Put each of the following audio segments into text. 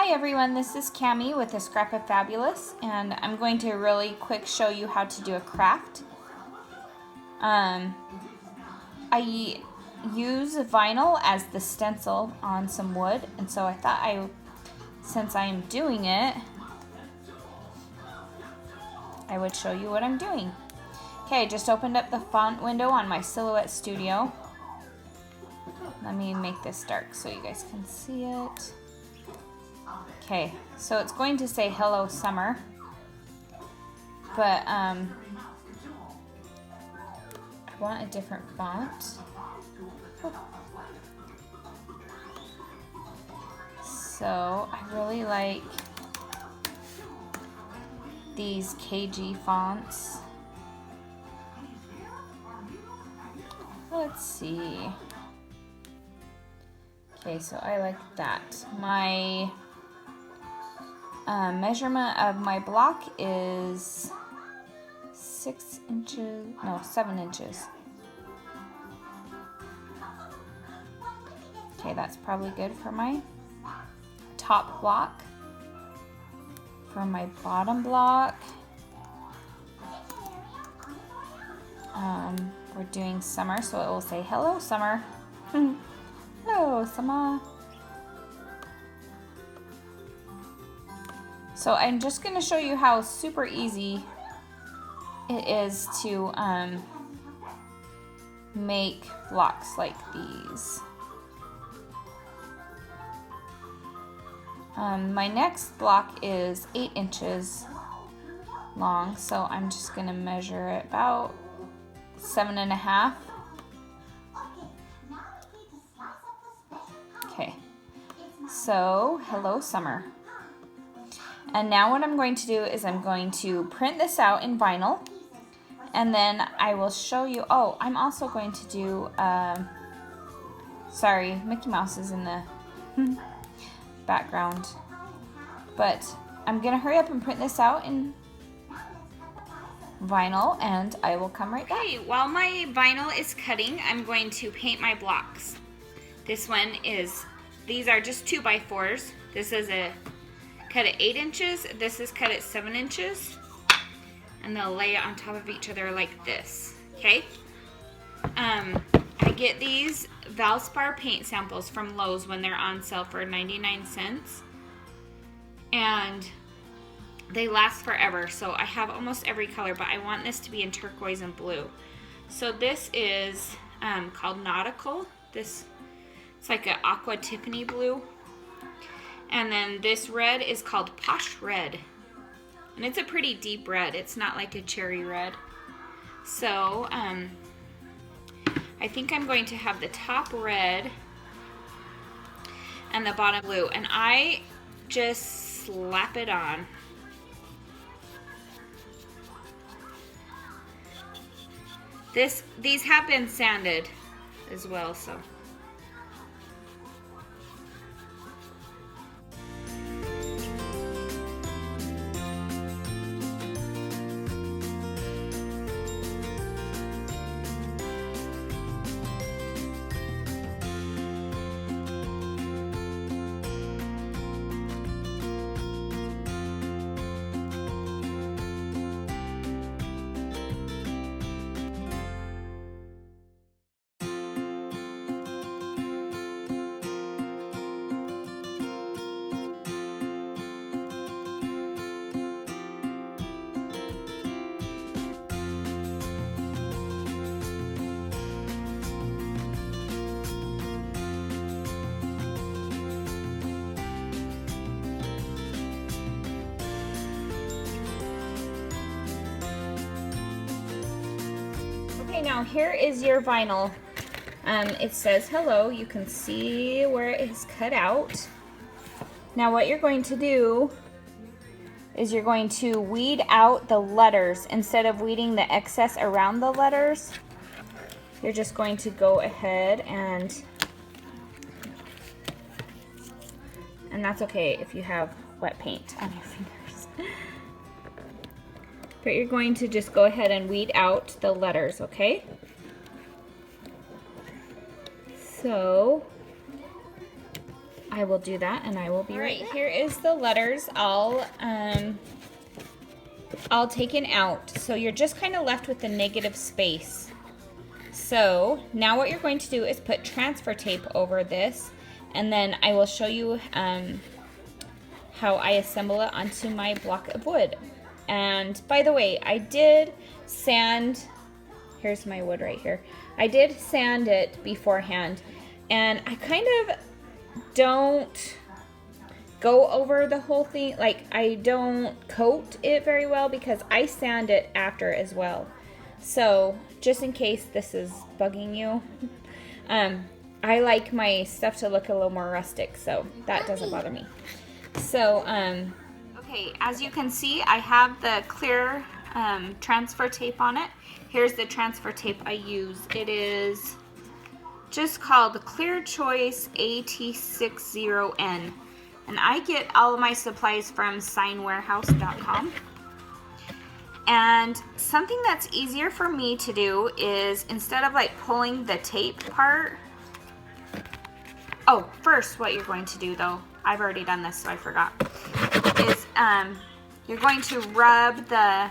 Hi everyone, this is Cami with A Scrap of Fabulous, and I'm going to really quick show you how to do a craft. I use vinyl as the stencil on some wood, and so I thought since I am doing it, I would show you what I'm doing. Okay, just opened up the font window on my Silhouette Studio. Let me make this dark so you guys can see it. Okay, so it's going to say Hello Summer, but I want a different font. So I really like these KG fonts. Let's see. Okay, so I like that. My measurement of my block is 7 inches. Okay, that's probably good for my top block. For my bottom block, we're doing summer, so it will say hello summer. Hello summer. So I'm just going to show you how super easy it is to make blocks like these. My next block is 8 inches long, so I'm just going to measure it about 7.5. Okay, so hello summer. And now what I'm going to do is I'm going to print this out in vinyl, and then I will show you, I'm also going to do, sorry, Mickey Mouse is in the background, but I'm gonna hurry up and print this out in vinyl, and I will come right back. Okay, while my vinyl is cutting, I'm going to paint my blocks. These are just 2x4s. This is cut at 8 inches, this is cut at 7 inches, and they'll lay it on top of each other like this, okay? I get these Valspar paint samples from Lowe's when they're on sale for 99 cents, and they last forever, so I have almost every color, but I want this to be in turquoise and blue. So this is called Nautical. It's like an aqua Tiffany blue. And then this red is called Posh Red. And it's a pretty deep red. It's not like a cherry red. So, I think I'm going to have the top red and the bottom blue. And I just slap it on. These have been sanded as well, so. Okay, now here is your vinyl. It says hello. You can see where it is cut out. Now what you're going to do is you're going to weed out the letters. Instead of weeding the excess around the letters, you're just going to go ahead and that's okay if you have wet paint on your fingers. But you're going to just go ahead and weed out the letters, okay? So I will do that, and I will be right back. Here is the letters all taken out. So you're just kind of left with the negative space. So now what you're going to do is put transfer tape over this, and then I will show you how I assemble it onto my block of wood. And by the way, I did sand, here's my wood right here. I did sand it beforehand, and I kind of don't go over the whole thing. Like, I don't coat it very well because I sand it after as well. So just in case this is bugging you, I like my stuff to look a little more rustic, so that doesn't bother me. So, okay, as you can see, I have the clear transfer tape on it. Here's the transfer tape I use. It is just called Clear Choice AT60N. And I get all of my supplies from signwarehouse.com. And something that's easier for me to do is, instead of like pulling the tape part, oh, first what you're going to do though, I've already done this so I forgot, is you're going to rub the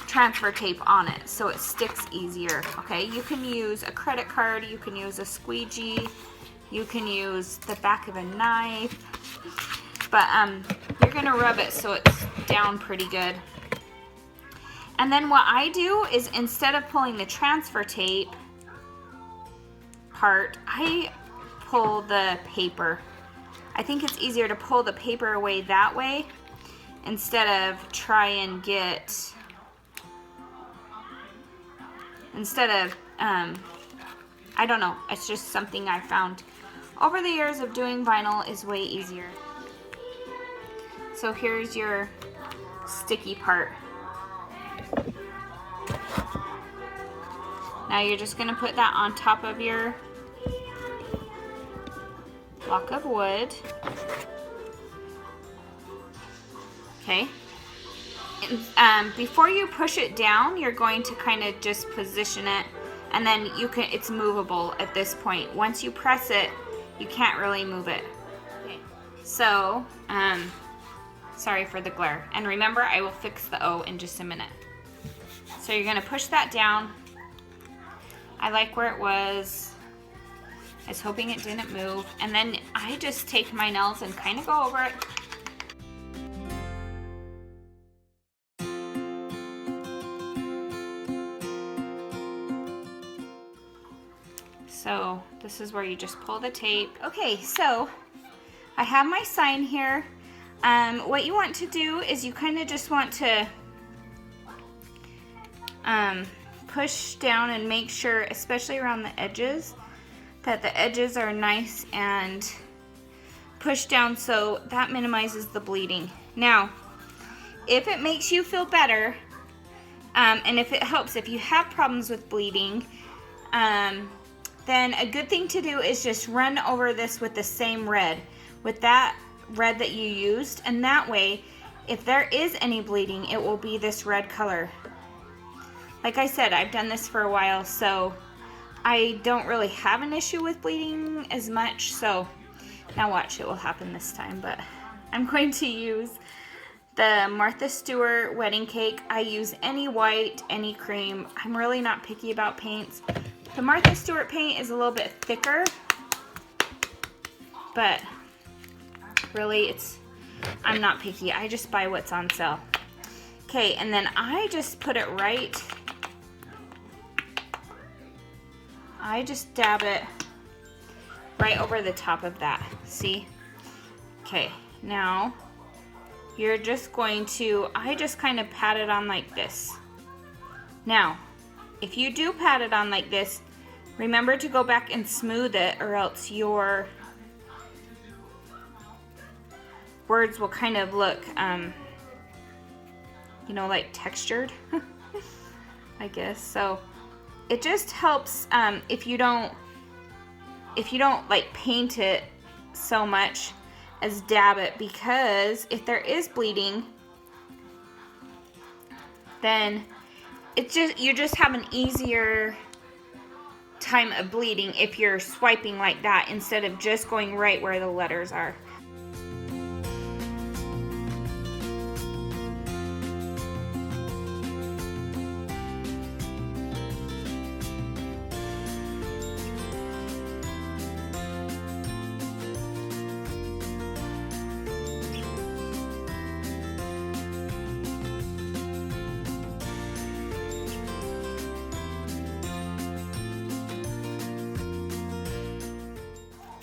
transfer tape on it so it sticks easier, okay? You can use a credit card, you can use a squeegee, you can use the back of a knife, but you're gonna rub it so it's down pretty good. And then what I do is, instead of pulling the transfer tape part, I pull the paper. I think it's easier to pull the paper away that way instead of try and get, I don't know, it's just something I found over the years of doing vinyl is way easier. So here's your sticky part. Now you're just gonna put that on top of your block of wood. Okay. And, before you push it down, you're going to kind of just position it, and then it's movable at this point. Once you press it, you can't really move it. Okay. So, sorry for the glare. And remember, I will fix the O in just a minute. So you're gonna push that down. I like where it was. I was hoping it didn't move. And then I just take my nails and kind of go over it. So this is where you just pull the tape. Okay, so I have my sign here. What you want to do is you kind of just want to push down and make sure, especially around the edges, that the edges are nice and pushed down so that minimizes the bleeding. Now, if it makes you feel better, and if it helps, if you have problems with bleeding, then a good thing to do is just run over this with the same red, with that red that you used, and that way, if there is any bleeding, it will be this red color. Like I said, I've done this for a while, so I don't really have an issue with bleeding as much, so now watch, it will happen this time. But I'm going to use the Martha Stewart wedding cake. I use any white, any cream. I'm really not picky about paints. The Martha Stewart paint is a little bit thicker, but really I'm not picky. I just buy what's on sale. Okay, and then I just put it right, I just dab it right over the top of that, see? Okay, now you're just going to, I just kind of pat it on like this. Now, if you do pat it on like this, remember to go back and smooth it, or else your words will kind of look, you know, like textured, I guess. So it just helps if you don't like paint it so much as dab it, because if there is bleeding, then you just have an easier time of bleeding if you're swiping like that instead of just going right where the letters are.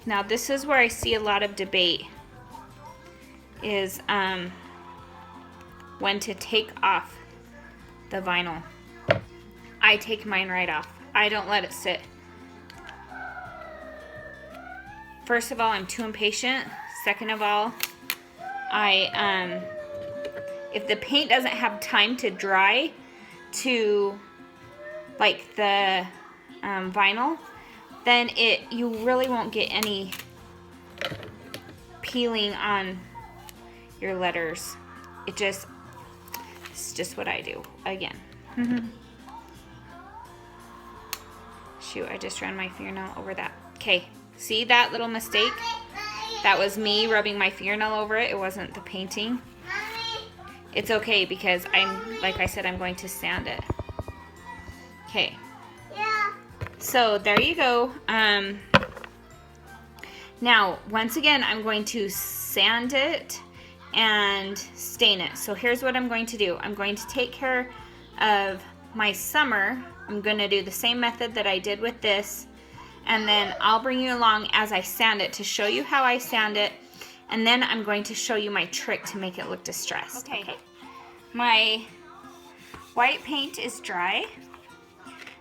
Now this is where I see a lot of debate, is when to take off the vinyl. I take mine right off. I don't let it sit. First of all, I'm too impatient. Second of all, if the paint doesn't have time to dry to like the vinyl, then you really won't get any peeling on your letters. It's just what I do again. Shoot, I just ran my fingernail over that. Okay, see that little mistake? That was me rubbing my fingernail over it. It wasn't the painting. It's okay because like I said, I'm going to sand it. Okay. So there you go. Now, once again, I'm going to sand it and stain it. So here's what I'm going to do. I'm going to take care of my summer. I'm going to do the same method that I did with this. And then I'll bring you along as I sand it to show you how I sand it. And then I'm going to show you my trick to make it look distressed. Okay. My white paint is dry.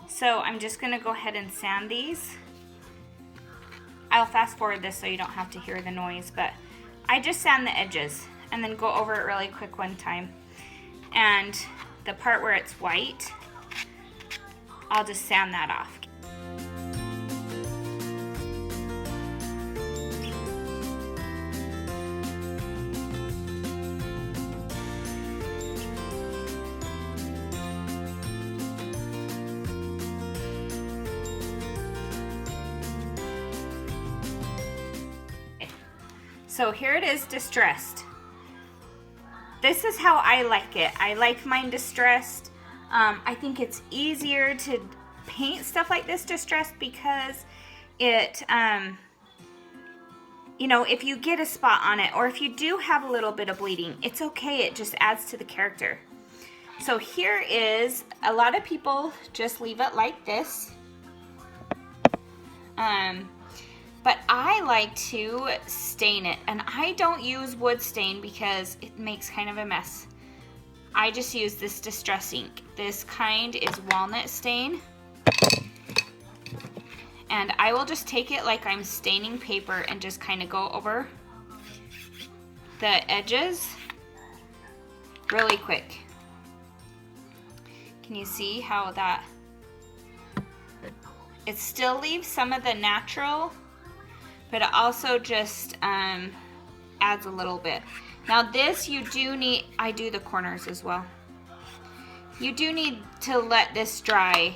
So I'm just going to go ahead and sand these. I'll fast forward this so you don't have to hear the noise, but I just sand the edges and then go over it really quick one time. And the part where it's white, I'll just sand that off. So here it is distressed. This is how I like it. I like mine distressed. I think it's easier to paint stuff like this distressed because it, you know, if you get a spot on it or if you do have a little bit of bleeding, it's okay. It just adds to the character. So here is, a lot of people just leave it like this. But I like to stain it, and I don't use wood stain because it makes kind of a mess. I just use this distress ink. This kind is walnut stain. And I will just take it like I'm staining paper and just kind of go over the edges really quick. Can you see how that, it still leaves some of the natural, but it also just adds a little bit. Now this, you do need, I do the corners as well. You do need to let this dry,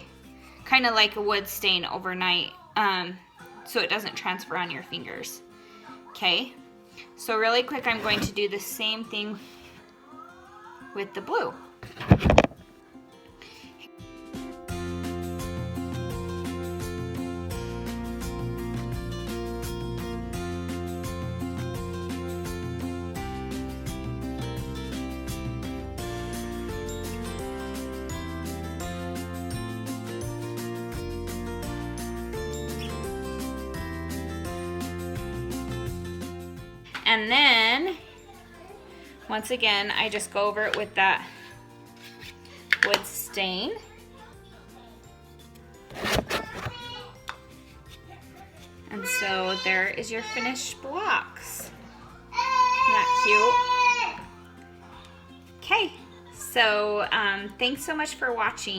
kind of like a wood stain overnight, so it doesn't transfer on your fingers. Okay, so really quick, I'm going to do the same thing with the blue. And then, once again, I just go over it with that wood stain. And so there is your finished blocks. Isn't that cute? Okay, so thanks so much for watching.